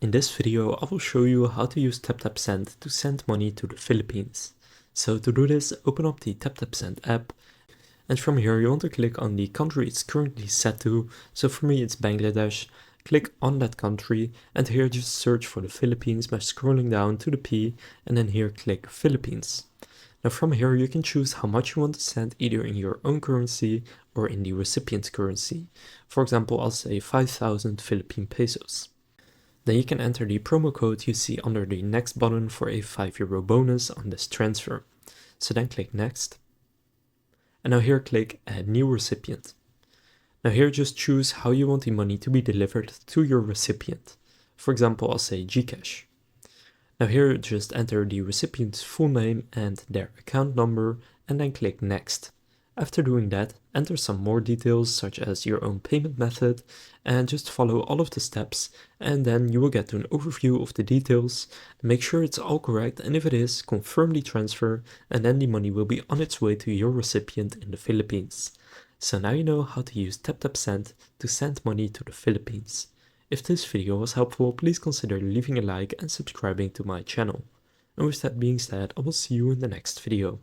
In this video, I will show you how to use TapTap Send to send money to the Philippines. So to do this, open up the TapTap Send app, and from here you want to click on the country it's currently set to. So for me it's Bangladesh. Click on that country, and here just search for the Philippines by scrolling down to the P, and then here click Philippines. Now from here you can choose how much you want to send, either in your own currency or in the recipient's currency. For example, I'll say 5,000 Philippine pesos. Then you can enter the promo code you see under the next button for a €5 bonus on this transfer. So then click next. And now here click add new recipient. Now here just choose how you want the money to be delivered to your recipient. For example, I'll say Gcash. Now here just enter the recipient's full name and their account number, and then click next. After doing that, enter some more details such as your own payment method, and just follow all of the steps, and then you will get to an overview of the details. Make sure it's all correct, and if it is, confirm the transfer, and then the money will be on its way to your recipient in the Philippines. So now you know how to use TapTap Send to send money to the Philippines. If this video was helpful, please consider leaving a like and subscribing to my channel. And with that being said, I will see you in the next video.